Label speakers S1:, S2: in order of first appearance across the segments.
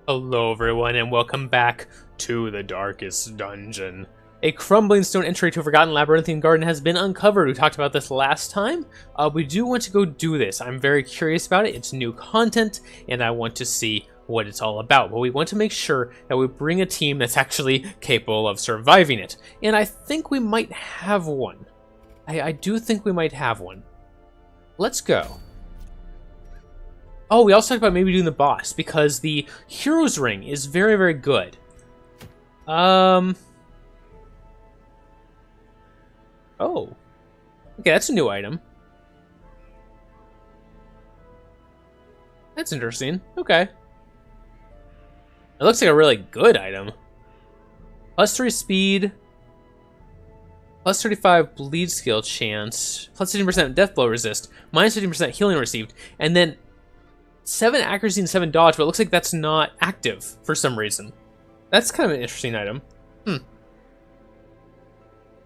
S1: Hello everyone and welcome back to the Darkest Dungeon. A crumbling stone entry to a forgotten labyrinthine garden has been uncovered. We talked about this last time. We do want to go do this. I'm very curious about it. It's new content and I want to see what it's all about. But we want to make sure that we bring a team that's actually capable of surviving it. And I think we might have one. I do think we might have one. Let's go. Oh, we also talked about maybe doing the boss, because the Hero's Ring is very, very good. Oh. Okay, that's a new item. That's interesting. Okay. It looks like a really good item. Plus 3 speed. Plus 35 bleed skill chance. Plus 15% death blow resist. Minus 15% healing received. And then 7 accuracy and 7 dodge, but it looks like that's not active for some reason. That's kind of an interesting item.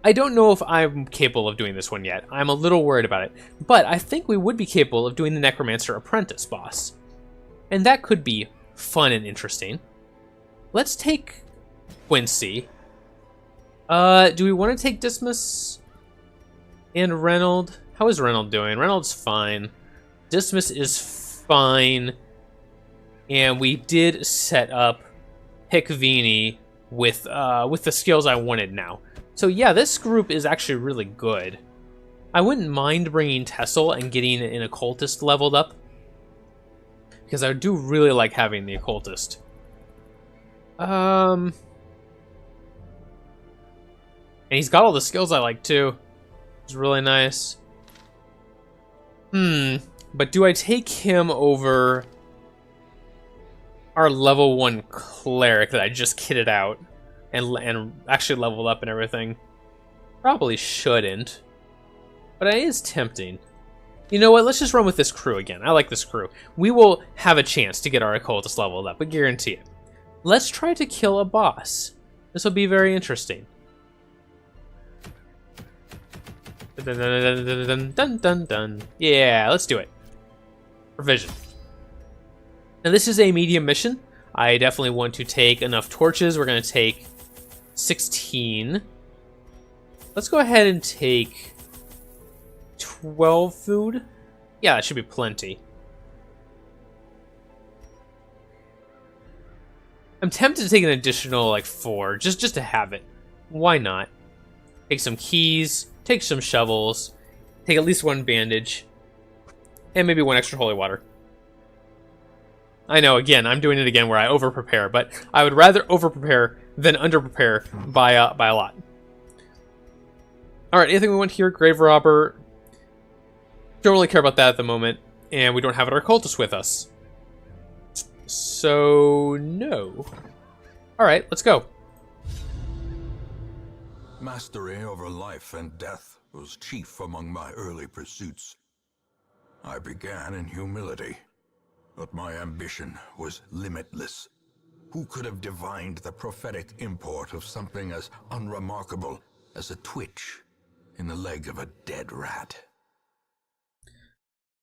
S1: I don't know if I'm capable of doing this one yet. I'm a little worried about it. But I think we would be capable of doing the Necromancer Apprentice boss. And that could be fun and interesting. Let's take Quincy. Do we want to take Dismas and Reynold? How is Reynold doing? Reynold's fine. Dismas is fine, and we did set up Hickvini with the skills I wanted now. So yeah, this group is actually really good. I wouldn't mind bringing Tessel and getting an occultist leveled up, because I do really like having the occultist. And he's got all the skills I like too. It's really nice. But do I take him over our level 1 cleric that I just kitted out and actually leveled up and everything? Probably shouldn't, but it is tempting. You know what? Let's just run with this crew again. I like this crew. We will have a chance to get our occultist leveled up, I guarantee it. Let's try to kill a boss. This will be very interesting. Dun, dun, dun, dun, dun, dun, dun, dun. Yeah, let's do it. Provision. Now this is a medium mission. I definitely want to take enough torches. We're going to take 16. Let's go ahead and take 12 food. Yeah, that should be plenty. I'm tempted to take an additional like 4 just to have it. Why not? Take some keys, take some shovels, take at least 1 bandage. And maybe 1 extra holy water. I know, again, I'm doing it again where I over-prepare, but I would rather over-prepare than under-prepare by a lot. Alright, anything we want here? Grave Robber. Don't really care about that at the moment, and we don't have our cultist with us. So, no. Alright, let's go.
S2: Mastery over life and death was chief among my early pursuits. I began in humility, but my ambition was limitless. Who could have divined the prophetic import of something as unremarkable as a twitch in the leg of a dead rat?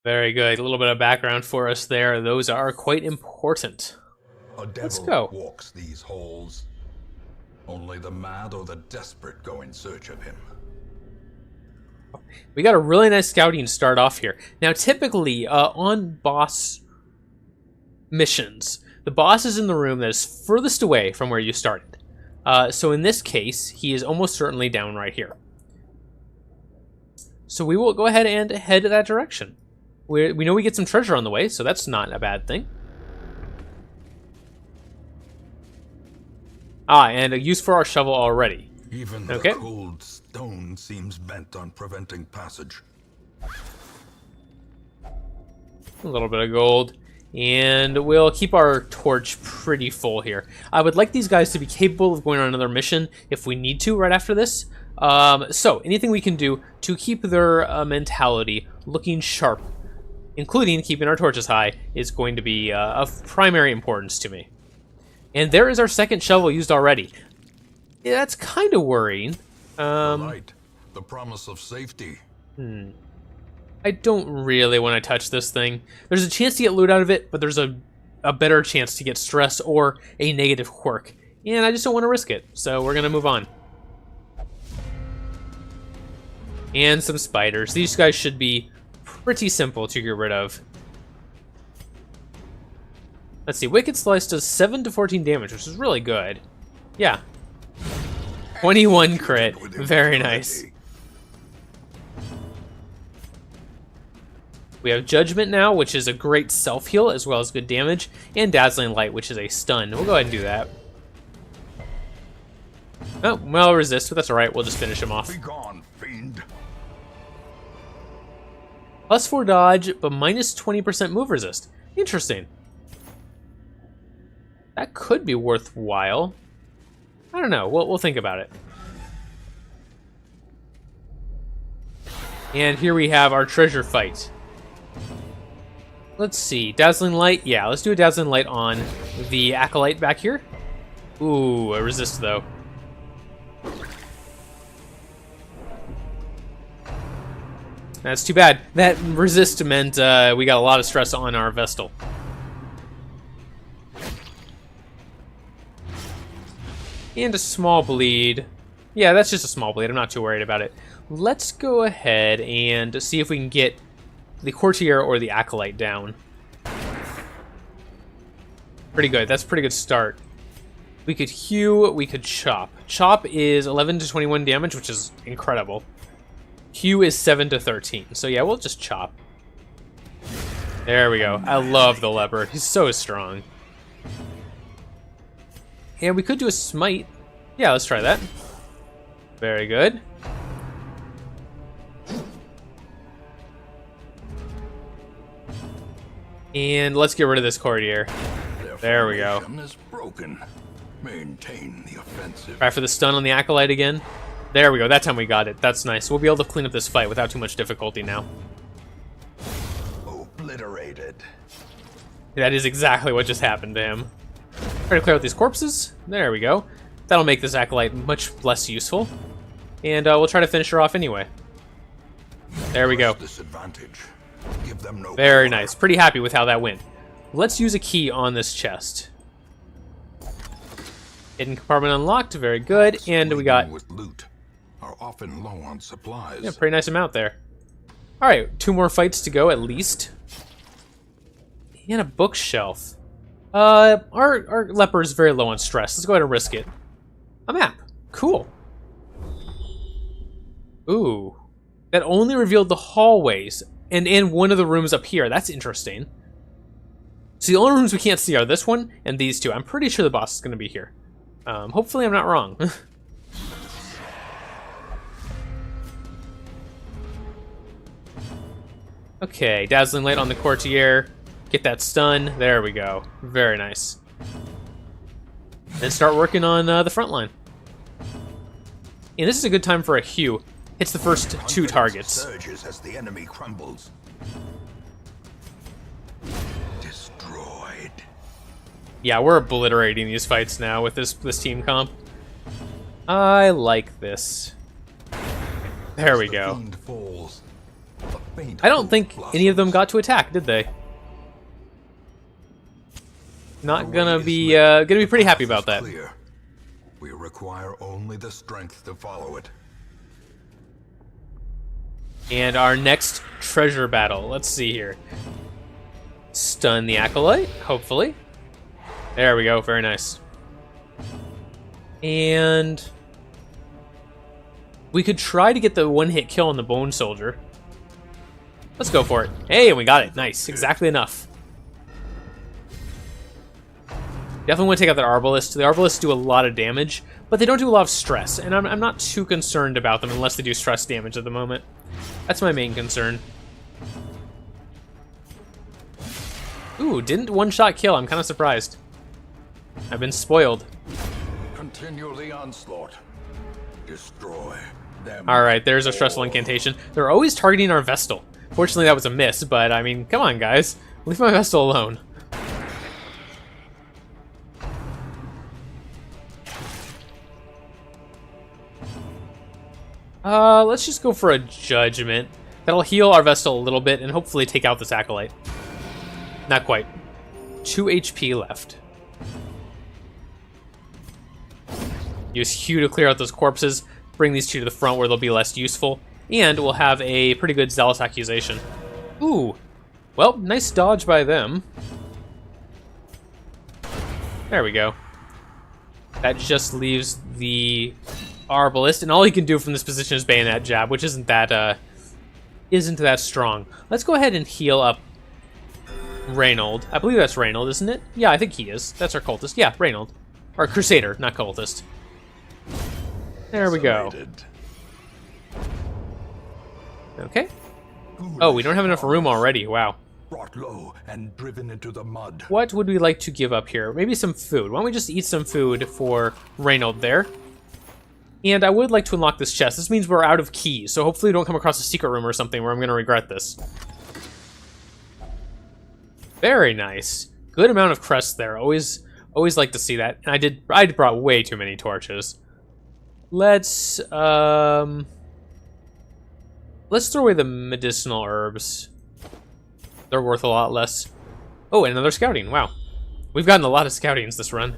S1: Very good. A little bit of background for us there. Those are quite important.
S2: A
S1: Let's
S2: devil
S1: go.
S2: walks these halls. Only the mad or the desperate go in search of him.
S1: We got a really nice scouting start off here. Now, typically, on boss missions, the boss is in the room that is furthest away from where you started. So in this case, he is almost certainly down right here. So we will go ahead and head that direction. We know we get some treasure on the way, so that's not a bad thing. And a use for our shovel already.
S2: Even the cold stone seems bent on preventing passage.
S1: A little bit of gold. And we'll keep our torch pretty full here. I would like these guys to be capable of going on another mission if we need to right after this. So, anything we can do to keep their mentality looking sharp, including keeping our torches high, is going to be of primary importance to me. And there is our second shovel used already. Yeah, that's kind of worrying.
S2: The light, the promise of safety.
S1: I don't really want to touch this thing. There's a chance to get loot out of it, but there's a a better chance to get stress or a negative quirk. And I just don't want to risk it, so we're going to move on. And some spiders. These guys should be pretty simple to get rid of. Let's see, Wicked Slice does 7 to 14 damage, which is really good. Yeah. 21 crit. Very nice. We have Judgment now, which is a great self-heal as well as good damage, and Dazzling Light, which is a stun. We'll go ahead and do that. Oh, well, resist, but that's alright. We'll just finish him off.
S2: Be gone, fiend.
S1: +4 dodge, but minus 20% move resist. Interesting. That could be worthwhile. I don't know. We'll think about it. And here we have our treasure fight. Let's see. Dazzling Light. Yeah, let's do a Dazzling Light on the Acolyte back here. Ooh, a resist, though. That's too bad. That resist meant we got a lot of stress on our Vestal. And a small bleed. Yeah, that's just a small bleed. I'm not too worried about it. Let's go ahead and see if we can get the Courtier or the Acolyte down. Pretty good. That's a pretty good start. We could hew, we could chop. Chop is 11 to 21 damage, which is incredible. Hew is 7 to 13. So yeah, we'll just chop. There we go. I love the leopard. He's so strong. And we could do a smite. Yeah, let's try that. Very good. And let's get rid of this Courtier. There we go.
S2: Is broken. Maintain the offensive.
S1: Try for the stun on the Acolyte again. There we go. That time we got it. That's nice. We'll be able to clean up this fight without too much difficulty now.
S2: Obliterated.
S1: That is exactly what just happened to him. Try to clear out these corpses. There we go. That'll make this Acolyte much less useful. And we'll try to finish her off anyway. There we go.
S2: Disadvantage. Give them no
S1: Very
S2: power.
S1: nice. Pretty happy with how that went. Let's use a key on this chest. Hidden compartment unlocked. Very good. And we got...
S2: with loot are often low on supplies.
S1: Yeah, pretty nice amount there. Alright, 2 more fights to go at least. And a bookshelf. Our leper is very low on stress. Let's go ahead and risk it. A map. Cool. Ooh. That only revealed the hallways and one of the rooms up here. That's interesting. So the only rooms we can't see are this one and these two. I'm pretty sure the boss is going to be here. Hopefully I'm not wrong. Okay, Dazzling Light on the Courtier. Get that stun. There we go. Very nice. Then start working on the front line. And this is a good time for a hew. Hits the first 2 targets.
S2: Surges as the enemy crumbles. Destroyed.
S1: Yeah, we're obliterating these fights now with this team comp. I like this. There we go. I don't think any of them got to attack, did they? Not gonna be pretty happy about that.
S2: We require only the strength to follow it.
S1: And our next treasure battle. Let's see here. Stun the Acolyte, hopefully. There we go, very nice. And we could try to get the one-hit kill on the Bone Soldier. Let's go for it. Hey, and we got it. Nice, exactly enough. Definitely want to take out that Arbalist. The Arbalists do a lot of damage, but they don't do a lot of stress, and I'm not too concerned about them unless they do stress damage at the moment. That's my main concern. Ooh, didn't one-shot kill. I'm kind of surprised. I've been spoiled.
S2: Continue the onslaught. Destroy them.
S1: Alright, there's a stressful incantation. They're always targeting our Vestal. Fortunately, that was a miss, but I mean, come on, guys. Leave my Vestal alone. Let's just go for a Judgment. That'll heal our Vestal a little bit and hopefully take out this Acolyte. Not quite. 2 HP left. Use Hugh to clear out those corpses. Bring these two to the front where they'll be less useful. And we'll have a pretty good Zealous Accusation. Ooh. Well, nice dodge by them. There we go. That just leaves the Arbalist, and all he can do from this position is Bayonet Jab, which isn't that strong. Let's go ahead and heal up Reynold. I believe that's Reynold, isn't it? Yeah, I think he is. That's our cultist. Yeah, Reynold. Or Crusader, not cultist. There we go. Okay. Oh, we don't have enough room already. Wow.
S2: Brought low and driven into the mud.
S1: What would we like to give up here? Maybe some food. Why don't we just eat some food for Reynold there? And I would like to unlock this chest. This means we're out of keys, so hopefully we don't come across a secret room or something where I'm going to regret this. Very nice. Good amount of crests there. Always like to see that. And I brought way too many torches. Let's throw away the medicinal herbs. They're worth a lot less. Oh, and another scouting. Wow. We've gotten a lot of scoutings this run.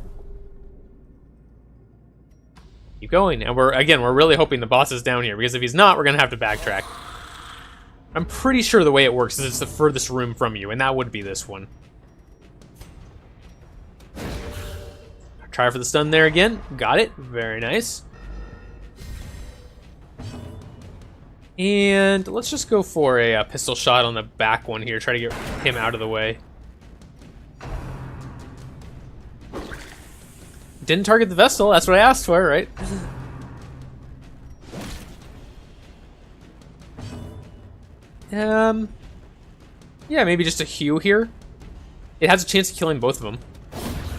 S1: Keep going. And we're really hoping the boss is down here, because if he's not, we're going to have to backtrack. I'm pretty sure the way it works is it's the furthest room from you, and that would be this one. Try for the stun there again. Got it. Very nice. And let's just go for a pistol shot on the back one here. Try to get him out of the way. Didn't target the Vestal. That's what I asked for, right? Yeah, maybe just a Hugh here. It has a chance of killing both of them.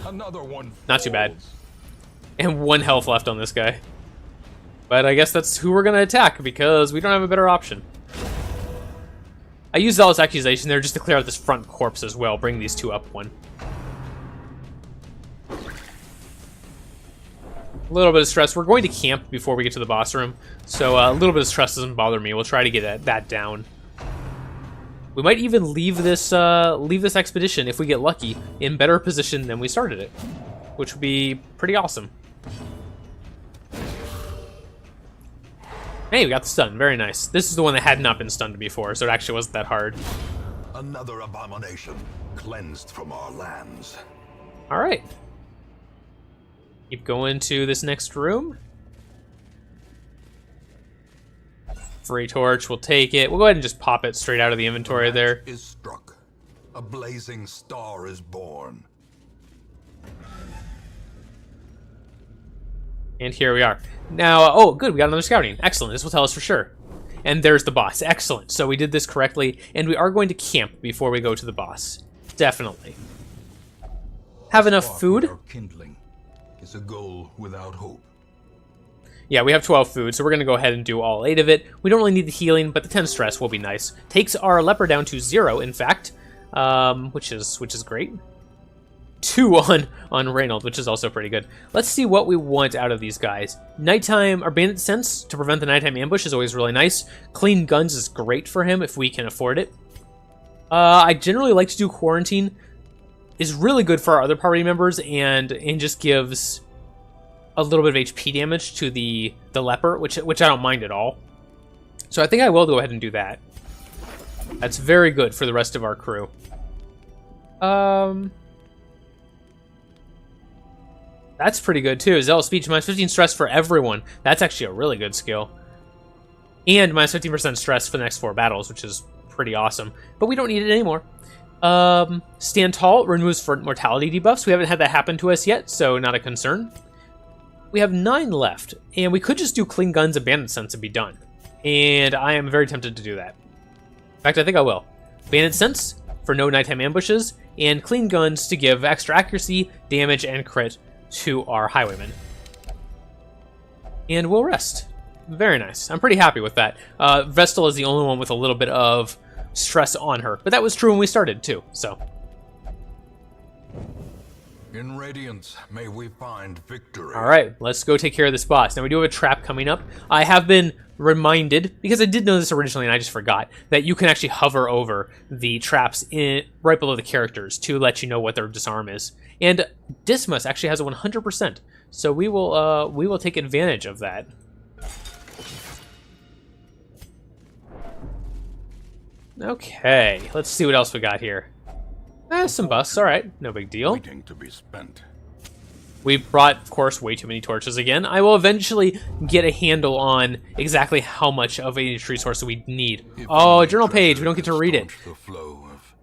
S2: Another one.
S1: Not too bad. And 1 health left on this guy. But I guess that's who we're going to attack, because we don't have a better option. I used Zealous Accusation there just to clear out this front corpse as well. Bring these two up one. A little bit of stress. We're going to camp before we get to the boss room, so a little bit of stress doesn't bother me. We'll try to get that down. We might even leave this expedition, if we get lucky, in better position than we started it, which would be pretty awesome. Hey, we got the stun. Very nice. This is the one that had not been stunned before, so it actually wasn't that hard.
S2: Another abomination cleansed from our lands.
S1: All right. Keep going to this next room. Free torch, we'll take it. We'll go ahead and just pop it straight out of the inventory there.
S2: Is struck. A blazing star is born.
S1: And here we are. Now, oh, good, we got another scouting. Excellent, this will tell us for sure. And there's the boss. Excellent. So we did this correctly, and we are going to camp before we go to the boss. Definitely. Have enough food?
S2: Kindling is a goal without hope.
S1: Yeah, we have 12 food, so we're going to go ahead and do all 8 of it. We don't really need the healing, but the 10 stress will be nice. Takes our leper down to 0, in fact, which is great. 2 on Reynold, which is also pretty good. Let's see what we want out of these guys. Nighttime, or Bandit Sense to prevent the nighttime ambush is always really nice. Clean Guns is great for him if we can afford it. I generally like to do Quarantine. Is really good for our other party members and just gives a little bit of HP damage to the leper, which I don't mind at all. So I think I will go ahead and do that. That's very good for the rest of our crew. That's pretty good too. Zealous Speech, minus 15 stress for everyone. That's actually a really good skill. And minus 15% stress for the next 4 battles, which is pretty awesome. But we don't need it anymore. Stand Tall removes mortality debuffs. We haven't had that happen to us yet, so not a concern. We have 9 left, and we could just do Clean Guns and Bandit Sense and be done. And I am very tempted to do that. In fact, I think I will. Bandit Sense for no nighttime ambushes, and Clean Guns to give extra accuracy, damage, and crit to our Highwaymen. And we'll rest. Very nice. I'm pretty happy with that. Vestal is the only one with a little bit of stress on her, but that was true when we started too, so.
S2: In Radiance, may we find victory.
S1: All right, let's go take care of this boss. Now, we do have a trap coming up. I have been reminded, because I did know this originally and I just forgot, that you can actually hover over the traps right below the characters to let you know what their disarm is. And Dismas actually has a 100%, so we will take advantage of that. Okay, let's see what else we got here. Some busts, all right, no big deal.
S2: Waiting to be spent.
S1: We brought, of course, way too many torches again. I will eventually get a handle on exactly how much of a resource we need. Oh, journal page, we don't get to read it.
S2: The flow of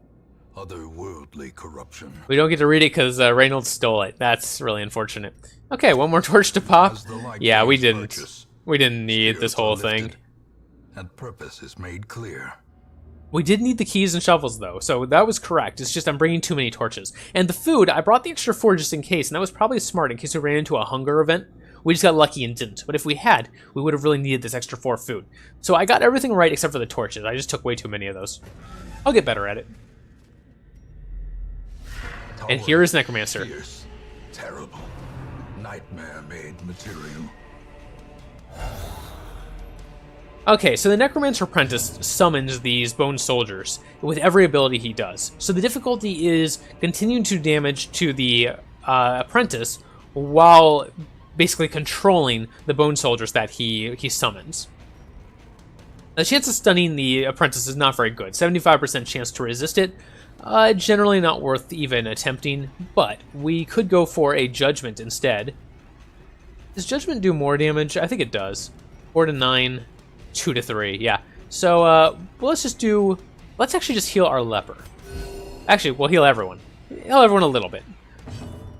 S2: otherworldly corruption.
S1: We don't get to read it because Reynolds stole it. That's really unfortunate. Okay, one more torch to pop. Yeah, we didn't. We didn't need this whole thing.
S2: And purpose is made clear.
S1: We did need the keys and shovels, though, so that was correct. It's just I'm bringing too many torches. And the food, I brought the extra 4 just in case, and that was probably smart in case we ran into a hunger event. We just got lucky and didn't. But if we had, we would have really needed this extra 4 food. So I got everything right except for the torches. I just took way too many of those. I'll get better at it. And here is Necromancer.
S2: Fierce, terrible, nightmare-made material.
S1: Okay, so the Necromancer Apprentice summons these bone soldiers with every ability he does. So the difficulty is continuing to do damage to the apprentice while basically controlling the bone soldiers that he summons. The chance of stunning the apprentice is not very good. 75% chance to resist it. Generally not worth even attempting, but we could go for a Judgment instead. Does Judgment do more damage? I think it does. 4 to 9... 2 to 3, yeah. So, let's actually just heal our leper. Actually, we'll heal everyone. Heal everyone a little bit.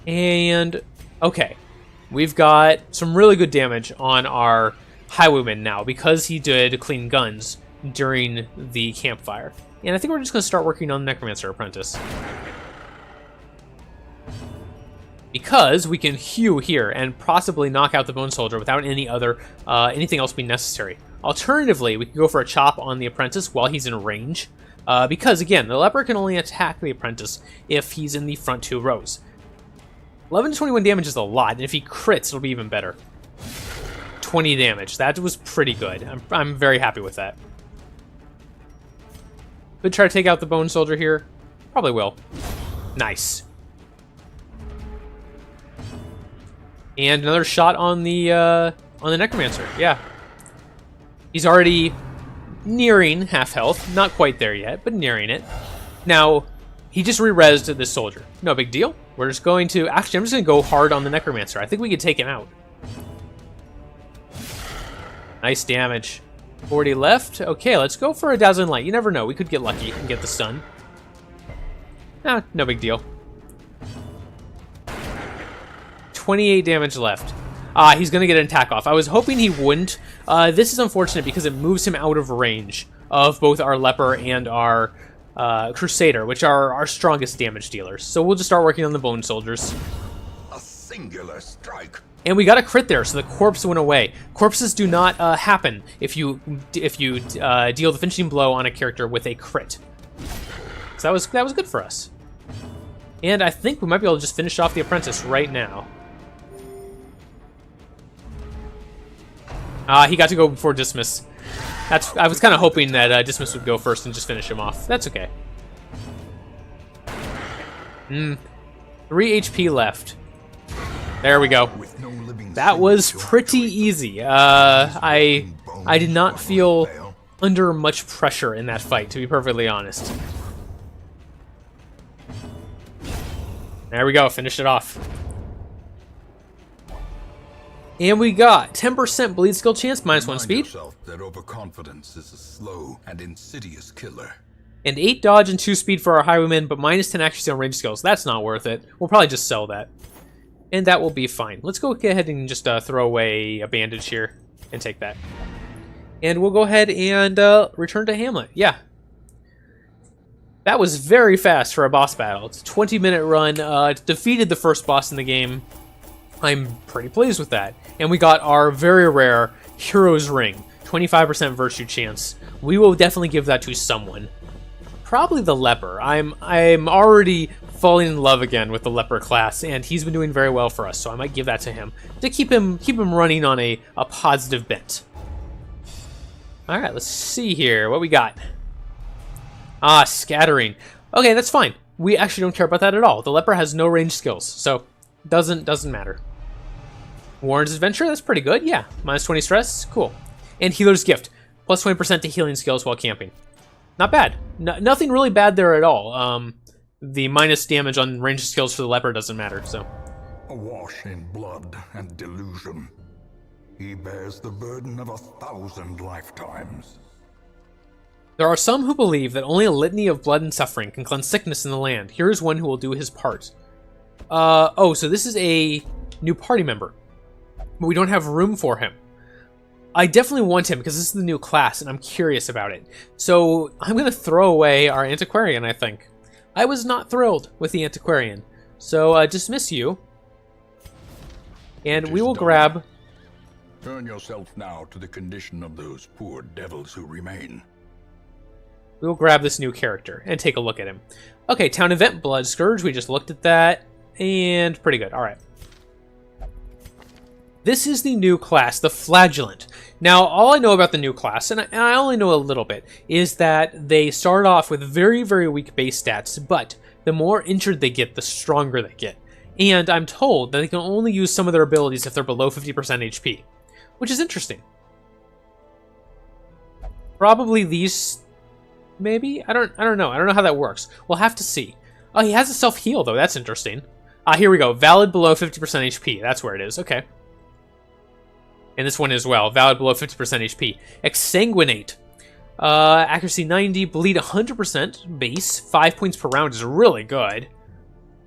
S1: And, okay. We've got some really good damage on our highwayman now, because he did clean guns during the campfire. And I think we're just going to start working on the Necromancer Apprentice. Because we can hew here and possibly knock out the Bone Soldier without anything else being necessary. Alternatively, we can go for a chop on the apprentice while he's in range, because, again, the leper can only attack the apprentice if he's in the front 2 rows. 11 to 21 damage is a lot, and if he crits, it'll be even better. 20 damage. That was pretty good. I'm very happy with that. Could try to take out the Bone Soldier here. Probably will. Nice. And another shot on the Necromancer. Yeah. He's already nearing half health. Not quite there yet, but nearing it. Now, he just re-rezzed this soldier. No big deal. We're just going to... Actually, I'm just going to go hard on the Necromancer. I think we could take him out. Nice damage. 40 left. Okay, let's go for a Dazzling Light. You never know. We could get lucky and get the stun. No big deal. 28 damage left. He's going to get an attack off. I was hoping he wouldn't. This is unfortunate because it moves him out of range of both our Leper and our Crusader, which are our strongest damage dealers. So we'll just start working on the Bone Soldiers.
S2: A singular strike.
S1: And we got a crit there, so the corpse went away. Corpses do not happen if you deal the finishing blow on a character with a crit. So that was good for us. And I think we might be able to just finish off the Apprentice right now. He got to go before Dismas. I was kind of hoping that Dismas would go first and just finish him off. That's okay. 3 HP left. There we go. That was pretty easy. I did not feel under much pressure in that fight, to be perfectly honest. There we go. Finished it off. And we got 10% bleed skill chance, -1 speed.
S2: That overconfidence is a slow and insidious killer.
S1: And 8 dodge and 2 speed for our highwaymen, but -10 accuracy on range skills. That's not worth it. We'll probably just sell that. And that will be fine. Let's go ahead and just throw away a bandage here and take that. And we'll go ahead and return to Hamlet. Yeah. That was very fast for a boss battle. It's a 20-minute run. Defeated the first boss in the game. I'm pretty pleased with that. And we got our very rare Hero's Ring. 25% virtue chance. We will definitely give that to someone. Probably the leper. I'm already falling in love again with the leper class, and he's been doing very well for us, so I might give that to him to keep him running on a positive bent. All right, let's see here what we got. Ah, scattering. Okay, that's fine. We actually don't care about that at all. The leper has no range skills, so doesn't matter. Warren's Adventure, that's pretty good. Yeah, minus 20 stress, cool. And Healer's Gift, plus 20% to healing skills while camping. Not bad. Nothing really bad there at all. The minus damage on range skills for the leper doesn't matter, so.
S2: Awash in blood and delusion, he bears the burden of 1,000 lifetimes.
S1: There are some who believe that only a litany of blood and suffering can cleanse sickness in the land. Here is one who will do his part. Oh, so this is a new party member, but we don't have room for him. I definitely want him because this is the new class and I'm curious about it. So I'm going to throw away our antiquarian, I think. I was not thrilled with the antiquarian. So dismiss you. And we will grab...
S2: Turn yourself now to the condition of those poor devils who remain.
S1: We will grab this new character and take a look at him. Okay, town event, Blood Scourge. We just looked at that. And pretty good. All right. This is the new class, the Flagellant. Now, all I know about the new class, and I only know a little bit, is that they start off with very, very weak base stats, but the more injured they get, the stronger they get. And I'm told that they can only use some of their abilities if they're below 50% HP, which is interesting. Probably these, maybe? I don't know. I don't know how that works. We'll have to see. Oh, he has a self-heal, though. That's interesting. Here we go. Valid below 50% HP. That's where it is. Okay. And this one as well, valid below 50% HP. Exsanguinate. Accuracy 90, bleed 100%, base, 5 points per round is really good.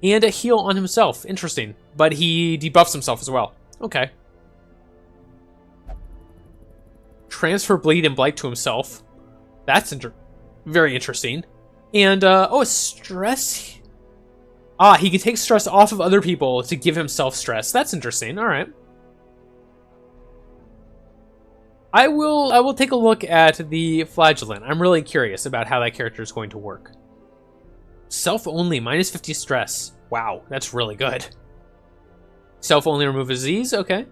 S1: And a heal on himself, interesting. But he debuffs himself as well. Okay. Transfer bleed and blight to himself. That's very interesting. And, oh, stress. He can take stress off of other people to give himself stress. That's interesting, alright. I will take a look at the Flagellant. I'm really curious about how that character is going to work. Self-only, minus 50 stress. Wow, that's really good. Self-only, remove disease, okay.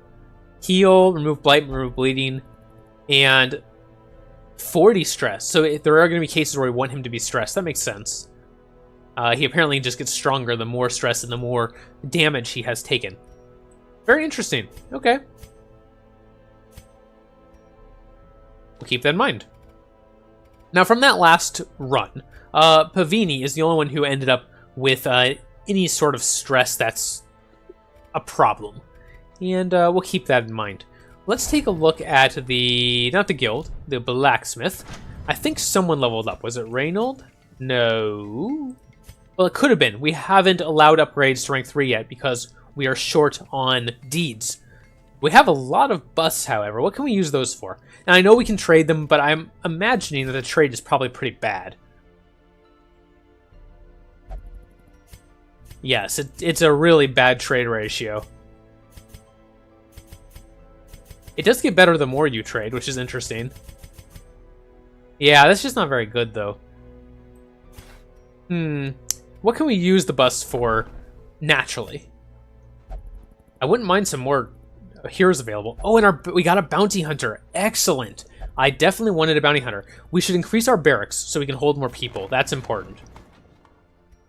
S1: Heal, remove blight, remove bleeding, and 40 stress. So if there are going to be cases where we want him to be stressed. That makes sense. He apparently just gets stronger the more stress and the more damage he has taken. Very interesting. Okay. We'll keep that in mind. Now, from that last run, Pavini is the only one who ended up with any sort of stress that's a problem. And we'll keep that in mind. Let's take a look at the, not the guild, the blacksmith. I think someone leveled up. Was it Reynold? No. Well, it could have been. We haven't allowed upgrades to rank 3 yet because we are short on deeds. We have a lot of busts, however. What can we use those for? And I know we can trade them, but I'm imagining that the trade is probably pretty bad. Yes, it's a really bad trade ratio. It does get better the more you trade, which is interesting. Yeah, that's just not very good, though. What can we use the busts for naturally? I wouldn't mind some more heroes available. Oh, and we got a bounty hunter. Excellent. I definitely wanted a bounty hunter. We should increase our barracks so we can hold more people. That's important.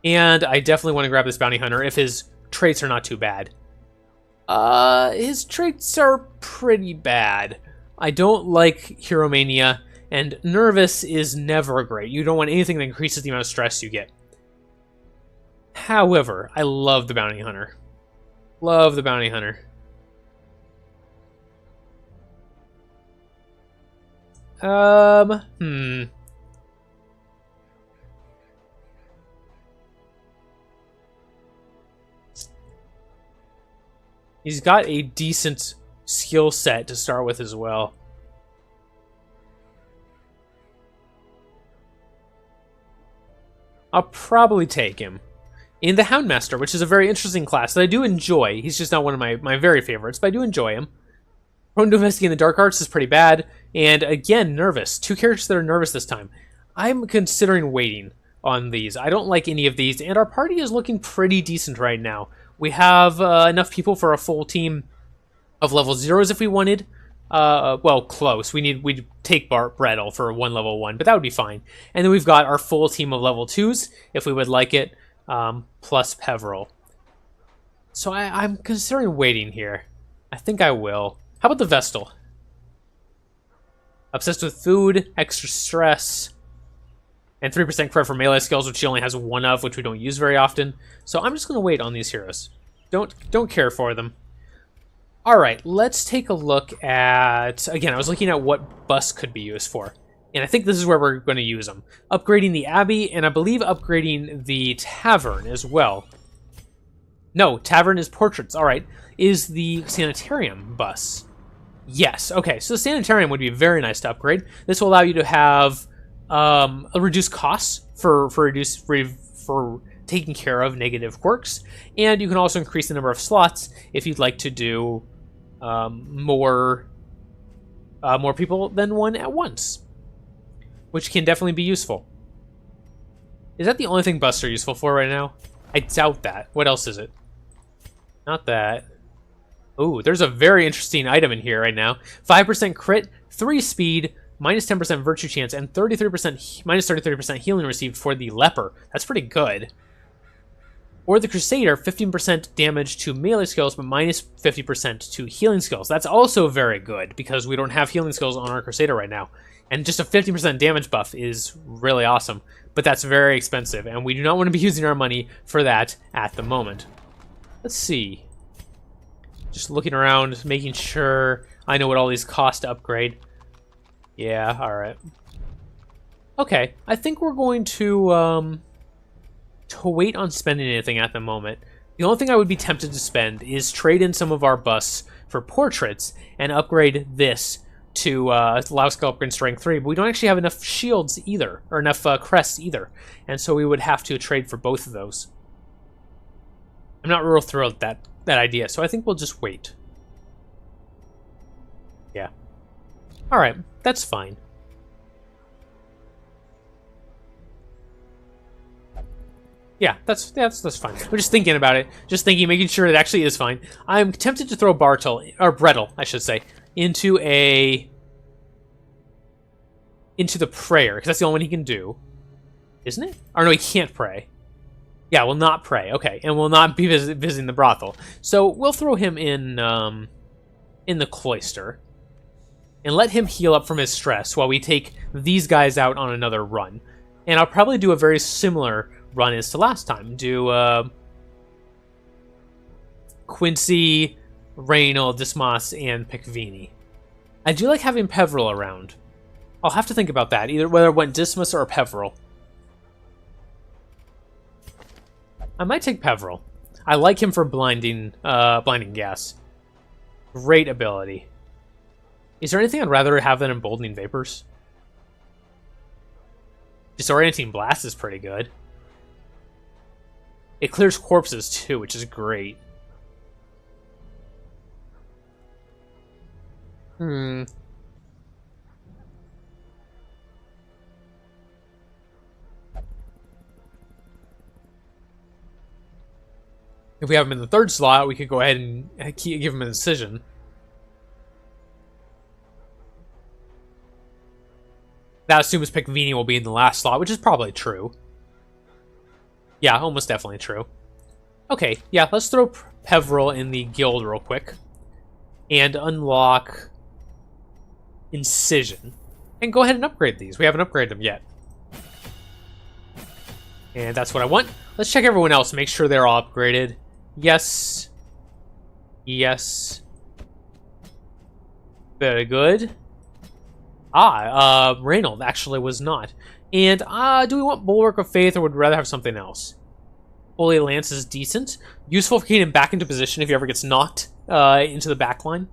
S1: And I definitely want to grab this bounty hunter if his traits are not too bad. His traits are pretty bad. I don't like Hero-Mania, and Nervous is never great. You don't want anything that increases the amount of stress you get. However, I love the bounty hunter. Love the bounty hunter. He's got a decent skill set to start with as well. I'll probably take him. In the Houndmaster, which is a very interesting class that I do enjoy. He's just not one of my very favorites, but I do enjoy him. Prone to Investigating the Dark Arts is pretty bad. And again, Nervous. 2 characters that are nervous this time. I'm considering waiting. on these. I don't like any of these, and our party is looking pretty decent right now. We have enough people for a full team of level 0s if we wanted. Well, close. We'd take Brettle for one level 1, but that would be fine. And then we've got our full team of level 2s, if we would like it, plus Peveril. So I'm considering waiting here. I think I will. How about the Vestal? Obsessed with food, extra stress, and 3% credit for melee skills, which she only has 1 of, which we don't use very often. So I'm just going to wait on these heroes. Don't care for them. Alright, let's take a look at... Again, I was looking at what busts could be used for. And I think this is where we're going to use them. Upgrading the Abbey, and I believe upgrading the Tavern as well. No, Tavern is Portraits. Alright. Is the Sanitarium bus? Yes. Okay, so the Sanitarium would be very nice to upgrade. This will allow you to have a reduced costs for taking care of negative quirks, and you can also increase the number of slots if you'd like to do more people than one at once, which can definitely be useful. Is that the only thing busts are useful for right now? I doubt that. What else is it? Not that. Ooh, there's a very interesting item in here right now. 5% crit, 3 speed, minus 10% virtue chance, and minus 33% healing received for the leper. That's pretty good. Or the Crusader, 15% damage to melee skills, but minus 50% to healing skills. That's also very good, because we don't have healing skills on our Crusader right now. And just a 50% damage buff is really awesome, but that's very expensive, and we do not want to be using our money for that at the moment. Let's see. Just looking around, making sure I know what all these cost to upgrade. Yeah, alright. Okay, I think we're going to wait on spending anything at the moment. The only thing I would be tempted to spend is trade in some of our busts for Portraits and upgrade this to allow skill upgrade in Strength 3, but we don't actually have enough shields either, or enough crests either, and so we would have to trade for both of those. I'm not real thrilled with that idea, so I think we'll just wait. Yeah. Alright, that's fine. Yeah, that's fine. We're just thinking about it. Just thinking, making sure it actually is fine. I'm tempted to throw Brettle, I should say, into the prayer, because that's the only one he can do. Isn't it? Or no, he can't pray. Yeah, will not pray. Okay, and will not be visiting the brothel. So we'll throw him in the cloister and let him heal up from his stress while we take these guys out on another run. And I'll probably do a very similar run as to last time. Do Quincy, Reynolds, Dismas, and Picvini. I do like having Peveril around. I'll have to think about that, either whether it went Dismas or Peveril. I might take Peveril. I like him for blinding gas. Great ability. Is there anything I'd rather have than Emboldening Vapors? Disorienting Blast is pretty good. It clears corpses too, which is great. If we have him in the third slot, we could go ahead and give him an incision. That assumes Picvini will be in the last slot, which is probably true. Yeah, almost definitely true. Okay, yeah, let's throw Peveril in the guild real quick. And unlock Incision. And go ahead and upgrade these. We haven't upgraded them yet. And that's what I want. Let's check everyone else, make sure they're all upgraded. Yes. Yes. Very good. Reynolds actually was not. And, do we want Bulwark of Faith, or would we rather have something else? Holy Lance is decent. Useful for getting him back into position if he ever gets knocked into the back line.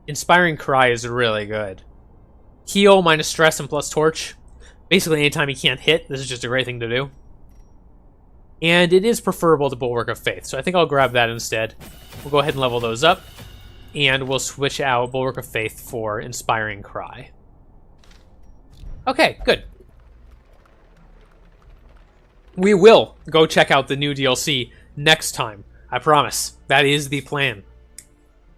S1: Inspiring Cry is really good. Heal minus stress and plus torch. Basically, anytime he can't hit, this is just a great thing to do. And it is preferable to Bulwark of Faith, so I think I'll grab that instead. We'll go ahead and level those up. And we'll switch out Bulwark of Faith for Inspiring Cry. Okay, good. We will go check out the new DLC next time. I promise. That is the plan.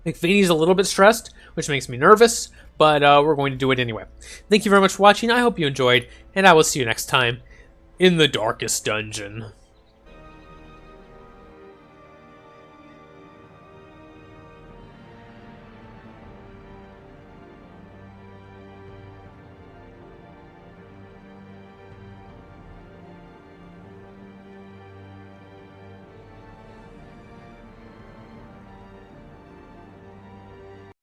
S1: McVaney's a little bit stressed, which makes me nervous, but we're going to do it anyway. Thank you very much for watching. I hope you enjoyed, and I will see you next time in the darkest dungeon.